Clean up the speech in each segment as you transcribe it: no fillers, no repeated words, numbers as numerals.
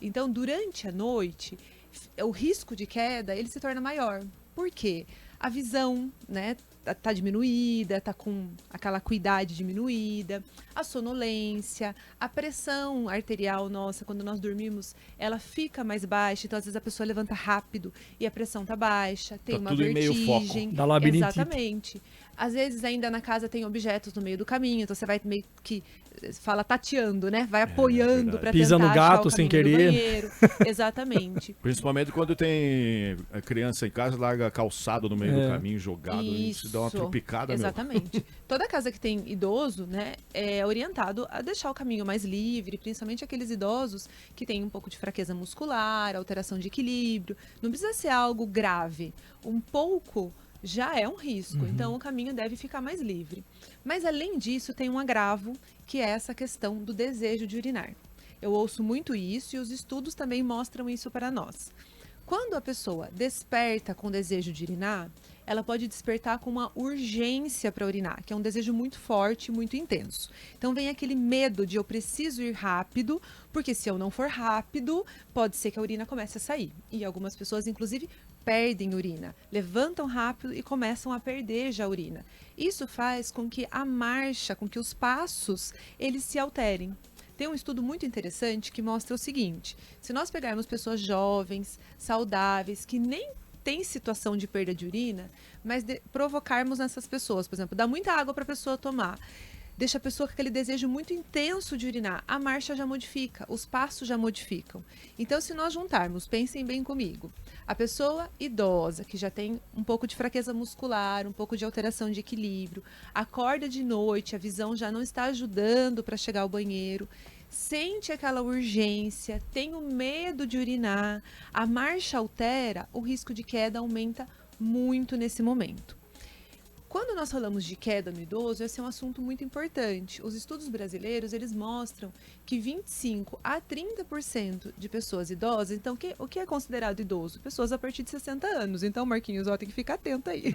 Então, durante a noite, o risco de queda, ele se torna maior. Por quê? A visão, né, tá diminuída, tá com aquela acuidade diminuída, a sonolência, a pressão arterial nossa, quando nós dormimos, ela fica mais baixa, então às vezes a pessoa levanta rápido e a pressão tá baixa, tem Tá uma tudo em meio foco. vertigem. Dá labirintite. Exatamente. Às vezes ainda na casa tem objetos no meio do caminho, então você vai meio que fala tateando, né? Vai apoiando verdade. para Pisa tentar no achar gato o sem caminho do querer. banheiro. Exatamente. Principalmente quando tem criança em casa, larga calçado no meio do caminho, jogado. Isso dá uma tropicada, exatamente. Toda casa que tem idoso, né, é orientado a deixar o caminho mais livre, principalmente aqueles idosos que têm um pouco de fraqueza muscular, alteração de equilíbrio. Não precisa ser algo grave. Um pouco já é um risco, então o caminho deve ficar mais livre. Mas além disso, tem um agravo, que é essa questão do desejo de urinar. Eu ouço muito isso e os estudos também mostram isso para nós. Quando a pessoa desperta com desejo de urinar, ela pode despertar com uma urgência para urinar, que é um desejo muito forte, muito intenso. Então vem aquele medo de eu preciso ir rápido, porque se eu não for rápido, pode ser que a urina comece a sair. E algumas pessoas, inclusive, perdem urina, levantam rápido e começam a perder já a urina. Isso faz com que a marcha, com que os passos, eles se alterem. Tem um estudo muito interessante que mostra o seguinte: se nós pegarmos pessoas jovens, saudáveis, que nem têm situação de perda de urina, mas provocarmos nessas pessoas, por exemplo, dá muita água para a pessoa tomar, deixa a pessoa com aquele desejo muito intenso de urinar, a marcha já modifica, os passos já modificam. Então, se nós juntarmos, pensem bem comigo, a pessoa idosa, que já tem um pouco de fraqueza muscular, um pouco de alteração de equilíbrio, acorda de noite, a visão já não está ajudando para chegar ao banheiro, sente aquela urgência, tem o medo de urinar, a marcha altera, o risco de queda aumenta muito nesse momento. Quando nós falamos de queda no idoso, esse é um assunto muito importante. Os estudos brasileiros, eles mostram que 25 a 30% de pessoas idosas, então o que é considerado idoso? Pessoas a partir de 60 anos. Então, Marquinhos, tem que ficar atento aí.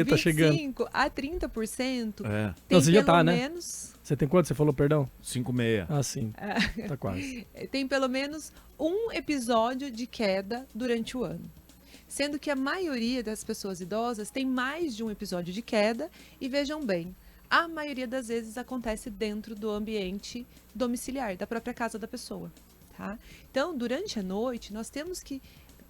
Tá chegando. 25 a 30% tem Não, você já tá, né? menos... Você tem quanto? Você falou, perdão? 5,6. Ah, sim. Tá quase. Tem pelo menos um episódio de queda durante o ano. Sendo que a maioria das pessoas idosas tem mais de um episódio de queda e vejam bem, a maioria das vezes acontece dentro do ambiente domiciliar, da própria casa da pessoa, tá? Então, durante a noite, nós temos que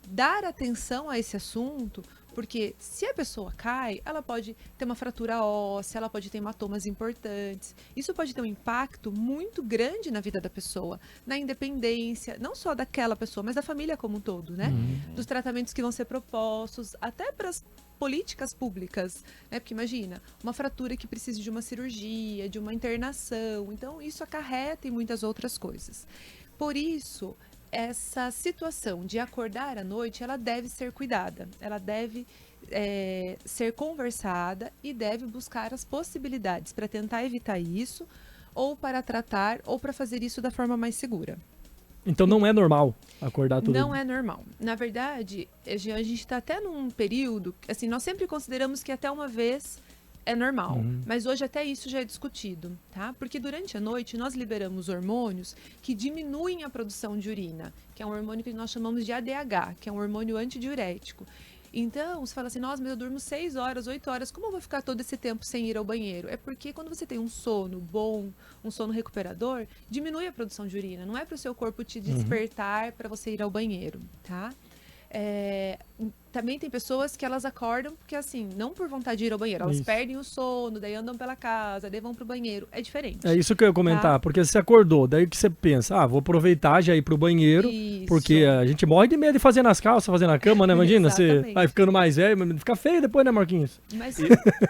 dar atenção a esse assunto, porque se a pessoa cai, ela pode ter uma fratura óssea, ela pode ter hematomas importantes. Isso pode ter um impacto muito grande na vida da pessoa, na independência, não só daquela pessoa, mas da família como um todo, né? Dos tratamentos que vão ser propostos, até para as políticas públicas, né? Porque imagina, uma fratura que precisa de uma cirurgia, de uma internação, então isso acarreta em muitas outras coisas. Por isso, essa situação de acordar à noite, ela deve ser cuidada, ela deve ser conversada e deve buscar as possibilidades para tentar evitar isso, ou para tratar, ou para fazer isso da forma mais segura. Então não é normal acordar tudo. Não é normal. Na verdade, a gente está até num período, assim, nós sempre consideramos que até uma vez é normal, mas hoje até isso já é discutido, tá? Porque durante a noite nós liberamos hormônios que diminuem a produção de urina, que é um hormônio que nós chamamos de ADH, que é um hormônio antidiurético. Então, você fala assim, nossa, mas eu durmo 6 horas, 8 horas, como eu vou ficar todo esse tempo sem ir ao banheiro? É porque quando você tem um sono bom, um sono recuperador, diminui a produção de urina, não é para o seu corpo te despertar para você ir ao banheiro, tá? Também tem pessoas que elas acordam porque, assim, não por vontade de ir ao banheiro, elas perdem o sono, daí andam pela casa, daí vão pro banheiro, é diferente. É isso que eu ia comentar, porque você acordou, daí que você pensa, vou aproveitar já ir pro banheiro, porque a gente morre de medo de fazer nas calças, fazer na cama, né? Imagina, você vai ficando mais velho, fica feio depois, né, Marquinhos? Mas...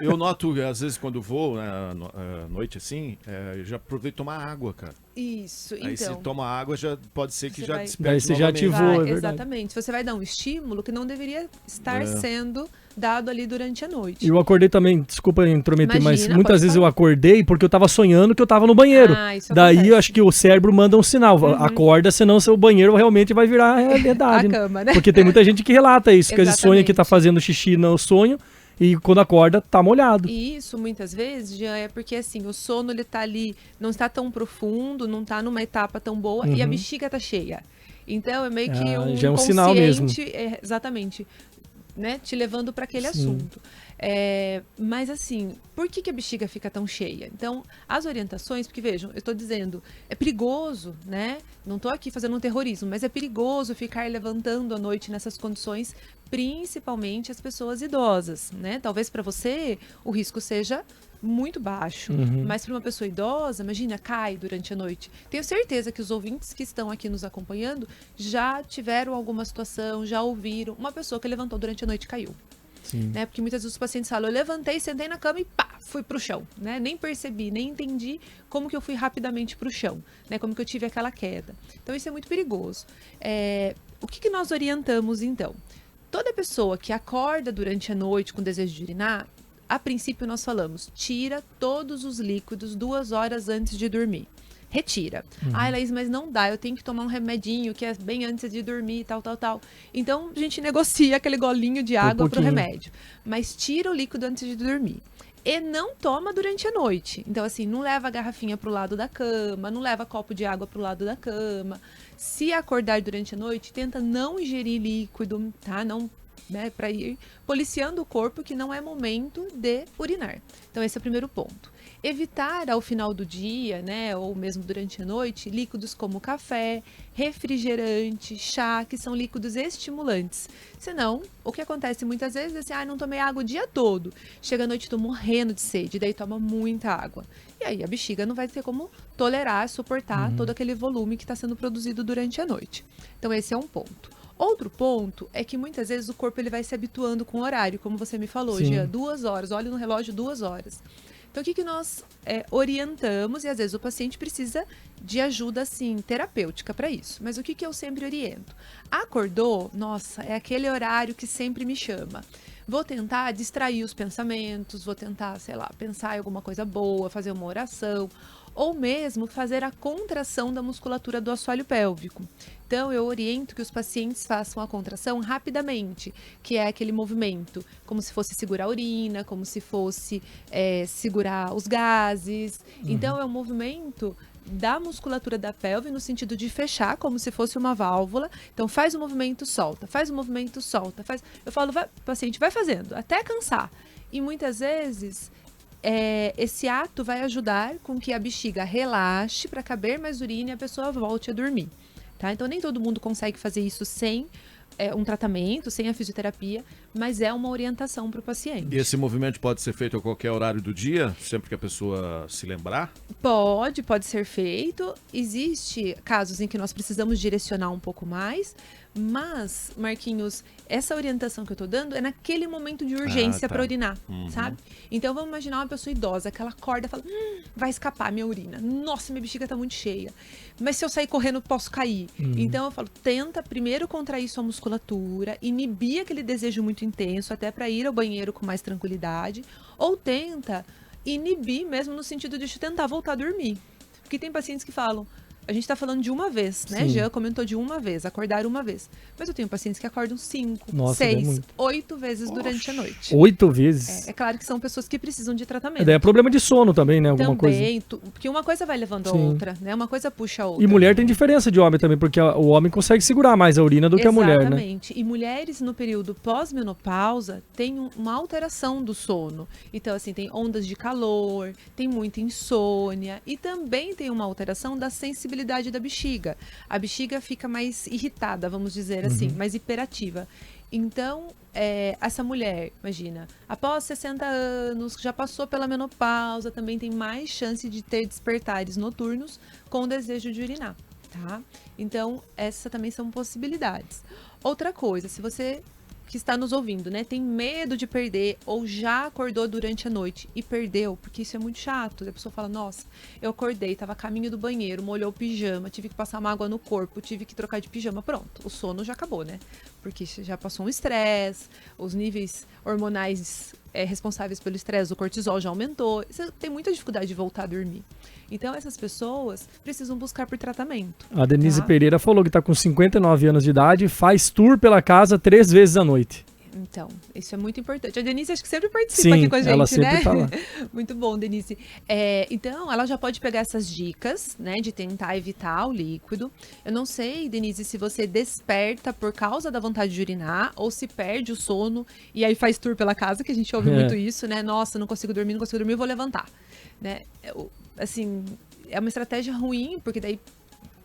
Eu noto, às vezes, quando vou, né, à noite assim, eu já aproveito tomar água, cara. Isso, Aí então. se toma água, já pode ser que já vai... desperte. Daí você já ativou, é verdade. Exatamente. Você vai dar um estímulo que não deveria estar sendo dado ali durante a noite. Eu acordei também, desculpa intrometer, Imagina, mas muitas vezes falar. eu acordei porque eu tava sonhando que eu tava no banheiro. Isso Daí acontece. eu acho que o cérebro manda um sinal, acorda, senão o banheiro realmente vai virar realidade. A cama, né? Porque tem muita gente que relata isso, que eles sonham Exatamente. que tá fazendo xixi no sonho e quando acorda tá molhado. E isso, muitas vezes, Jean, é porque assim, o sono ele tá ali, não está tão profundo, não tá numa etapa tão boa e a bexiga tá cheia. Então, é meio que já é um sinal mesmo. Exatamente, né? Te levando para aquele assunto. Mas assim, por que a bexiga fica tão cheia? Então, as orientações, porque vejam, eu estou dizendo, é perigoso, né? Não estou aqui fazendo um terrorismo, mas é perigoso ficar levantando à noite nessas condições, principalmente as pessoas idosas, né? Talvez para você o risco seja muito baixo, mas para uma pessoa idosa, imagina, cai durante a noite. Tenho certeza que os ouvintes que estão aqui nos acompanhando já tiveram alguma situação, já ouviram uma pessoa que levantou durante a noite e caiu. Né? Porque muitas vezes os pacientes falam, eu levantei, sentei na cama e pá, fui pro chão, né? Nem percebi, nem entendi como que eu fui rapidamente pro chão, né? Como que eu tive aquela queda. Então isso é muito perigoso. O que nós orientamos então? Toda pessoa que acorda durante a noite com desejo de urinar, a princípio nós falamos, tira todos os líquidos 2 horas antes de dormir. Retira. Laís, mas não dá, eu tenho que tomar um remedinho que é bem antes de dormir, tal. Então, a gente negocia aquele golinho de água pro remédio. Mas tira o líquido antes de dormir. E não toma durante a noite. Então, assim, não leva a garrafinha pro lado da cama, não leva copo de água pro lado da cama. Se acordar durante a noite, tenta não ingerir líquido, tá? Não, né, para ir policiando o corpo que não é momento de urinar. Então, esse é o primeiro ponto. Evitar ao final do dia, né, ou mesmo durante a noite, líquidos como café, refrigerante, chá, que são líquidos estimulantes. Senão, o que acontece muitas vezes é assim, não tomei água o dia todo. Chega à noite, tô morrendo de sede, daí toma muita água. E aí a bexiga não vai ter como tolerar, suportar todo aquele volume que está sendo produzido durante a noite. Então esse é um ponto. Outro ponto é que muitas vezes o corpo ele vai se habituando com o horário, como você me falou, Gia, 2 horas, olha no relógio 2 horas. Então, o que nós orientamos, e às vezes o paciente precisa de ajuda, assim, terapêutica para isso. Mas o que eu sempre oriento? Acordou? Nossa, é aquele horário que sempre me chama. Vou tentar distrair os pensamentos, vou tentar, sei lá, pensar em alguma coisa boa, fazer uma oração, ou mesmo fazer a contração da musculatura do assoalho pélvico. Então, eu oriento que os pacientes façam a contração rapidamente, que é aquele movimento, como se fosse segurar a urina, como se fosse segurar os gases. Então, é um movimento da musculatura da pelve no sentido de fechar, como se fosse uma válvula. Então, faz o movimento, solta, faz o movimento, solta. Eu falo, o paciente vai fazendo, até cansar. E muitas vezes, esse ato vai ajudar com que a bexiga relaxe para caber mais urina e a pessoa volte a dormir. Tá? Então, nem todo mundo consegue fazer isso sem um tratamento, sem a fisioterapia, mas é uma orientação para o paciente. E esse movimento pode ser feito a qualquer horário do dia, sempre que a pessoa se lembrar? Pode ser feito. Existe casos em que nós precisamos direcionar um pouco mais, mas, Marquinhos, essa orientação que eu tô dando é naquele momento de urgência para urinar, sabe? Então, vamos imaginar uma pessoa idosa que ela acorda e fala, vai escapar minha urina. Nossa, minha bexiga tá muito cheia. Mas se eu sair correndo, posso cair. Então, eu falo, tenta primeiro contrair sua musculatura, inibir aquele desejo muito intenso, até para ir ao banheiro com mais tranquilidade, ou tenta inibir mesmo no sentido de tentar voltar a dormir. Porque tem pacientes que falam, a gente tá falando de uma vez, né? Jean comentou de uma vez, acordar uma vez. Mas eu tenho pacientes que acordam 5, 6, 8 vezes durante a noite. 8 vezes? É claro que são pessoas que precisam de tratamento. Daí é problema de sono também, né? Alguma coisa. Porque uma coisa vai levando a outra, né? Uma coisa puxa a outra. E mulher tem diferença de homem também, porque o homem consegue segurar mais a urina do que a mulher, né? Exatamente. E mulheres no período pós-menopausa têm uma alteração do sono. Então, assim, tem ondas de calor, tem muita insônia e também tem uma alteração da sensibilidade da bexiga. A bexiga fica mais irritada, vamos dizer assim, mais hiperativa. Então, essa mulher, imagina, após 60 anos, já passou pela menopausa, também tem mais chance de ter despertares noturnos com desejo de urinar, tá? Então, essas também são possibilidades. Outra coisa, se você que está nos ouvindo, né, tem medo de perder ou já acordou durante a noite e perdeu, porque isso é muito chato. A pessoa fala, nossa, eu acordei, estava a caminho do banheiro, molhou o pijama, tive que passar uma água no corpo, tive que trocar de pijama, pronto, o sono já acabou, né? Porque já passou um estresse, os níveis hormonais responsáveis pelo estresse, o cortisol já aumentou, você tem muita dificuldade de voltar a dormir. Então, essas pessoas precisam buscar por tratamento. A Denise Pereira falou que está com 59 anos de idade, faz tour pela casa 3 vezes à noite. Então, isso é muito importante. A Denise acho que sempre participa aqui com a gente, ela sempre né? Tá lá. Muito bom, Denise. Então, ela já pode pegar essas dicas, né, de tentar evitar o líquido. Eu não sei, Denise, se você desperta por causa da vontade de urinar ou se perde o sono e aí faz tour pela casa, que a gente ouve muito isso, né? Nossa, não consigo dormir, vou levantar, né? Assim, é uma estratégia ruim, porque daí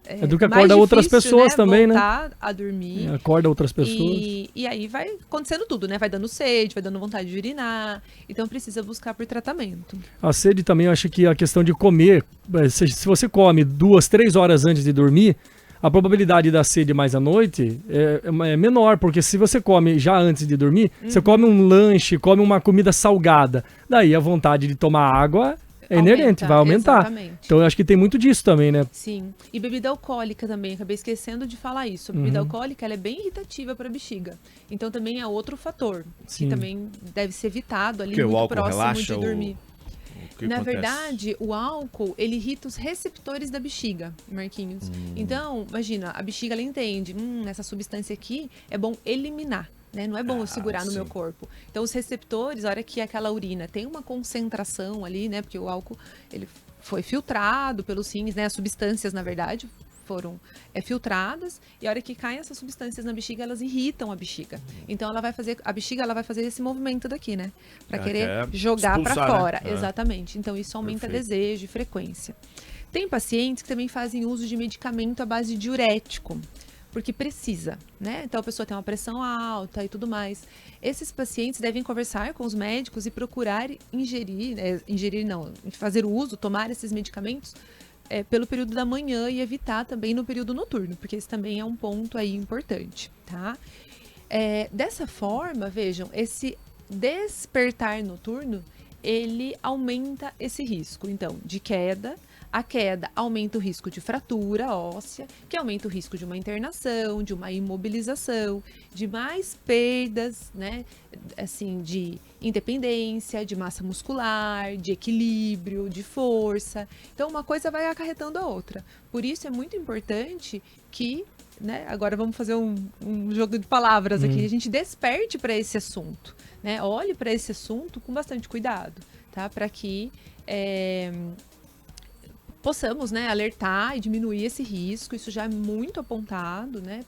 é do que acorda outras pessoas, né, também, voltar a dormir. Acorda outras pessoas. E aí vai acontecendo tudo, né? Vai dando sede, vai dando vontade de urinar. Então precisa buscar por tratamento. A sede também, eu acho que a questão de comer, se você come 2, 3 horas antes de dormir, a probabilidade da sede mais à noite é menor, porque se você come já antes de dormir, você come um lanche, come uma comida salgada, daí a vontade de tomar água é inerente, vai aumentar. Exatamente. Então eu acho que tem muito disso também, né? Sim. E bebida alcoólica também, acabei esquecendo de falar isso. A bebida alcoólica, ela é bem irritativa para a bexiga. Então também é outro fator que também deve ser evitado ali muito próximo de dormir. Na verdade, o álcool, ele irrita os receptores da bexiga, Marquinhos. Então, imagina, a bexiga, ela entende, essa substância aqui é bom eliminar. Né? Não é bom eu segurar no meu corpo. Então, os receptores, a hora que aquela urina tem uma concentração ali, né? Porque o álcool, ele foi filtrado pelos rins, né? As substâncias, na verdade, foram filtradas. E a hora que caem essas substâncias na bexiga, elas irritam a bexiga. Então, a bexiga ela vai fazer esse movimento daqui, né? Para querer jogar para fora. Né? Exatamente. Então, isso aumenta desejo e frequência. Tem pacientes que também fazem uso de medicamento à base de diurético. Porque precisa, né? Então a pessoa tem uma pressão alta e tudo mais. Esses pacientes devem conversar com os médicos e procurar fazer uso, tomar esses medicamentos pelo período da manhã e evitar também no período noturno, porque esse também é um ponto aí importante, tá? Dessa forma, vejam, esse despertar noturno, ele aumenta esse risco, então, de queda. A queda aumenta o risco de fratura óssea, que aumenta o risco de uma internação, de uma imobilização, de mais perdas, né, assim, de independência, de massa muscular, de equilíbrio, de força. Então, uma coisa vai acarretando a outra. Por isso, é muito importante que, né, agora vamos fazer um jogo de palavras aqui, a gente desperte para esse assunto, né, olhe para esse assunto com bastante cuidado, tá, para que possamos, né, alertar e diminuir esse risco. Isso já é muito apontado, né,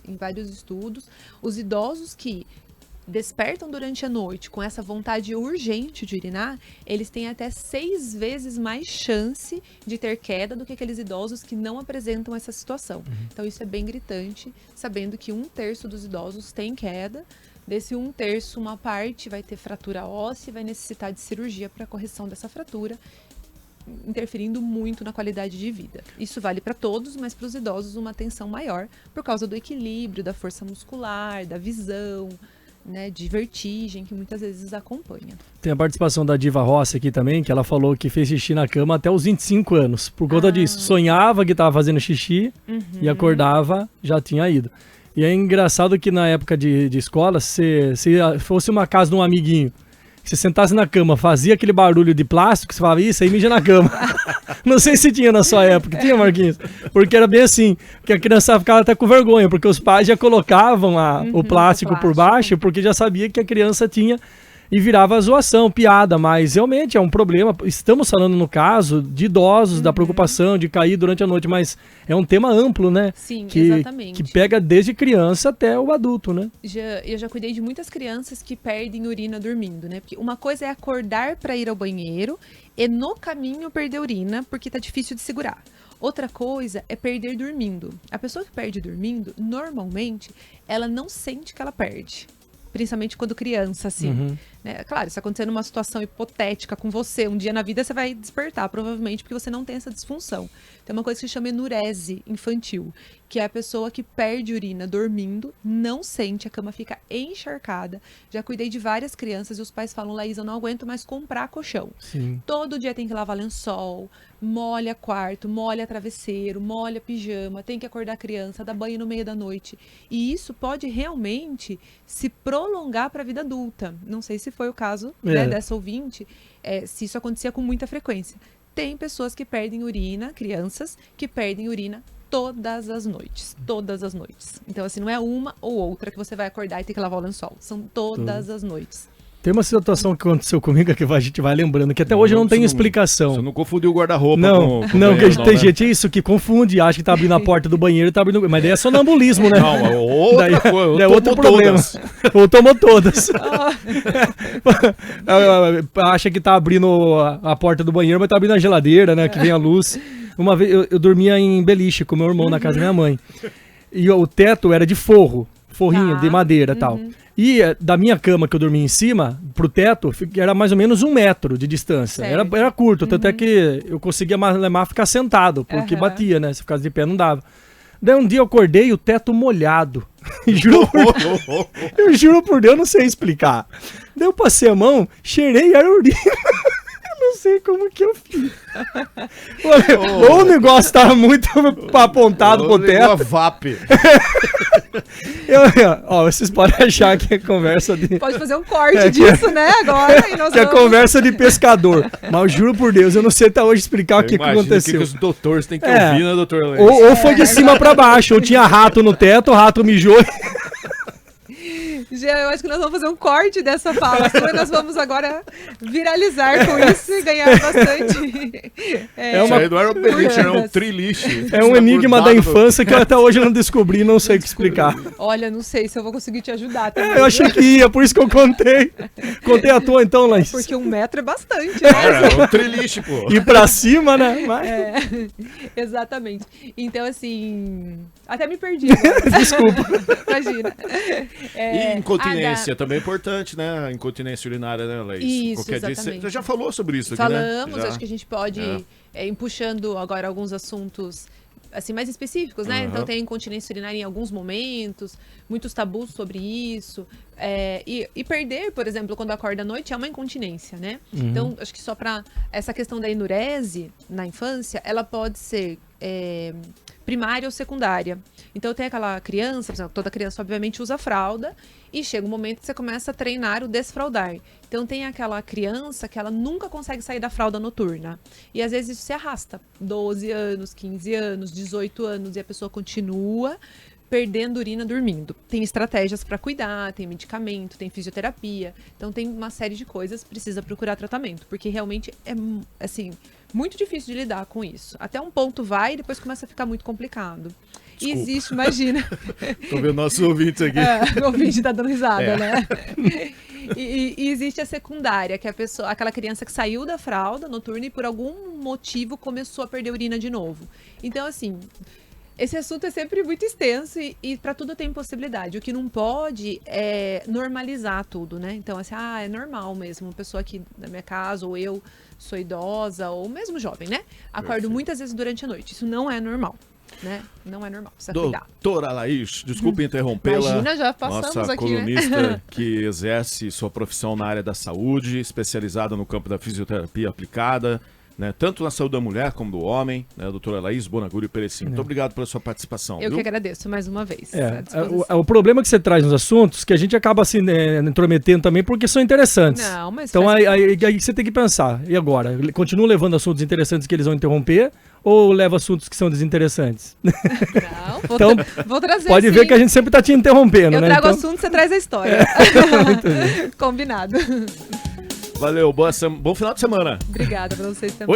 em vários estudos. Os idosos que despertam durante a noite com essa vontade urgente de urinar, eles têm até 6 vezes mais chance de ter queda do que aqueles idosos que não apresentam essa situação. Então isso é bem gritante, sabendo que 1/3 dos idosos tem queda. Desse 1/3, uma parte vai ter fratura óssea e vai necessitar de cirurgia para correção dessa fratura, interferindo muito na qualidade de vida. Isso vale para todos, mas para os idosos uma atenção maior por causa do equilíbrio, da força muscular, da visão, né, de vertigem que muitas vezes acompanha. Tem a participação da Diva Rossi aqui também, que ela falou que fez xixi na cama até os 25 anos. Por conta disso, sonhava que estava fazendo xixi e acordava, já tinha ido. E é engraçado que na época de escola, se fosse uma casa de um amiguinho, você sentasse na cama, fazia aquele barulho de plástico, você falava, isso aí mija na cama. Não sei se tinha na sua época, tinha, Marquinhos? Porque era bem assim, que a criança ficava até com vergonha, porque os pais já colocavam o plástico por baixo, porque já sabia que a criança tinha e virava zoação, piada, mas realmente é um problema. Estamos falando no caso de idosos, da preocupação de cair durante a noite, mas é um tema amplo, né? Sim, exatamente. Que pega desde criança até o adulto, né? Eu já cuidei de muitas crianças que perdem urina dormindo, né? Porque uma coisa é acordar para ir ao banheiro e no caminho perder urina, porque tá difícil de segurar. Outra coisa é perder dormindo. A pessoa que perde dormindo, normalmente, ela não sente que ela perde. Principalmente quando criança, assim. Né? Claro, se acontecer numa situação hipotética com você, um dia na vida você vai despertar, provavelmente, porque você não tem essa disfunção. Tem uma coisa que se chama enurese infantil, que é a pessoa que perde urina dormindo, não sente, a cama fica encharcada. Já cuidei de várias crianças e os pais falam, Laís, eu não aguento mais comprar colchão. Sim. Todo dia tem que lavar lençol, molha quarto, molha travesseiro, molha pijama, tem que acordar a criança, dar banho no meio da noite. E isso pode realmente se prolongar para a vida adulta. Não sei se foi o caso, né, dessa ouvinte, se isso acontecia com muita frequência. Tem pessoas que perdem urina, crianças, que perdem urina todas as noites. Todas as noites. Então, assim, não é uma ou outra que você vai acordar e ter que lavar o lençol. São todas as noites. Tem uma situação que aconteceu comigo que a gente vai lembrando, que até hoje não tem explicação. Você não confundiu o guarda-roupa com banheiro, tem gente isso que confunde, acha que tá abrindo a porta do banheiro e tá abrindo... Mas daí é sonambulismo, né? Não, é outra coisa. É outro problema. Ou tomou todas. Acha que tá abrindo a porta do banheiro, mas tá abrindo a geladeira, né? Que vem a luz. Uma vez eu dormia em beliche com meu irmão na casa da minha mãe. E o teto era de forrinho de madeira e tal. E da minha cama que eu dormia em cima, pro teto, era mais ou menos 1 metro de distância. Era curto, tanto é que eu conseguia ficar sentado, porque batia, né? Se ficasse de pé não dava. Daí um dia eu acordei e o teto molhado. Eu juro por Deus, eu não sei explicar. Daí eu passei a mão, cheirei e era urina. Não sei como que eu fiz. Ou o negócio tava muito apontado pro teto. VAP. Vocês podem achar que é conversa de... Pode fazer um corte disso, né? Agora. Que é conversa de pescador. Mas eu juro por Deus, eu não sei até hoje explicar o que aconteceu. O que os doutores têm que ouvir, né, doutor Lenz? Ou foi de cima pra baixo, ou tinha rato no teto, o rato mijou. Jean, eu acho que nós vamos fazer um corte dessa fala sua e nós vamos agora viralizar com isso e ganhar bastante. Isso aí não era um beliche, era um triliche. É um enigma da infância que eu até hoje não descobri, não sei o que explicar. Olha, não sei se eu vou conseguir te ajudar também. Eu achei que ia, por isso que eu contei. Contei à toa então, Laís. Porque 1 metro é bastante, né? É um triliche, pô. E pra cima, né? Exatamente. Então, assim... Até me perdi agora. Desculpa. Imagina. E incontinência também é importante, né? A incontinência urinária, né, Laís? Isso, qualquer exatamente. dia você já falou sobre isso aqui, Falamos, né? acho que a gente pode ir puxando agora alguns assuntos assim, mais específicos, né? Então tem incontinência urinária em alguns momentos, muitos tabus sobre isso. E perder, por exemplo, quando acorda à noite é uma incontinência, né? Então, acho que só para essa questão da enurese na infância, ela pode ser primária ou secundária. Então tem aquela criança, por exemplo, toda criança obviamente usa fralda e chega um momento que você começa a treinar o desfraldar. Então tem aquela criança que ela nunca consegue sair da fralda noturna. E às vezes isso se arrasta. 12 anos, 15 anos, 18 anos e a pessoa continua perdendo urina dormindo. Tem estratégias para cuidar, tem medicamento, tem fisioterapia. Então tem uma série de coisas, precisa procurar tratamento, porque realmente é assim, muito difícil de lidar com isso. Até um ponto vai e depois começa a ficar muito complicado. E existe, imagina. Tô vendo nossos ouvintes aqui. O ouvinte tá dando risada, né? E existe a secundária, que é aquela criança que saiu da fralda noturna e por algum motivo começou a perder urina de novo. Então, assim, esse assunto é sempre muito extenso e para tudo tem possibilidade. O que não pode é normalizar tudo, né? Então, assim, é normal mesmo. Uma pessoa aqui da minha casa, ou eu sou idosa, ou mesmo jovem, né? Acordo muitas vezes durante a noite. Isso não é normal. Né? Não é normal, precisa cuidar. Doutora Laís, desculpe interrompê-la. Imagina, já passamos nossa aqui, colunista, né? que exerce sua profissão na área da saúde, especializada no campo da fisioterapia aplicada, né? Tanto na saúde da mulher como do homem, né? A doutora Laís Bonaguri Perecim. Muito obrigado pela sua participação. Eu que agradeço mais uma vez. O problema que você traz nos assuntos, que a gente acaba se intrometendo também porque são interessantes. Não, mas então aí você tem que pensar, e agora? Continua levando assuntos interessantes que eles vão interromper ou leva assuntos que são desinteressantes? Não, então, vou trazer. Pode ver que a gente sempre está te interrompendo, né? Eu trago assunto, você traz a história. Combinado. Valeu, bom final de semana. Obrigada para vocês também.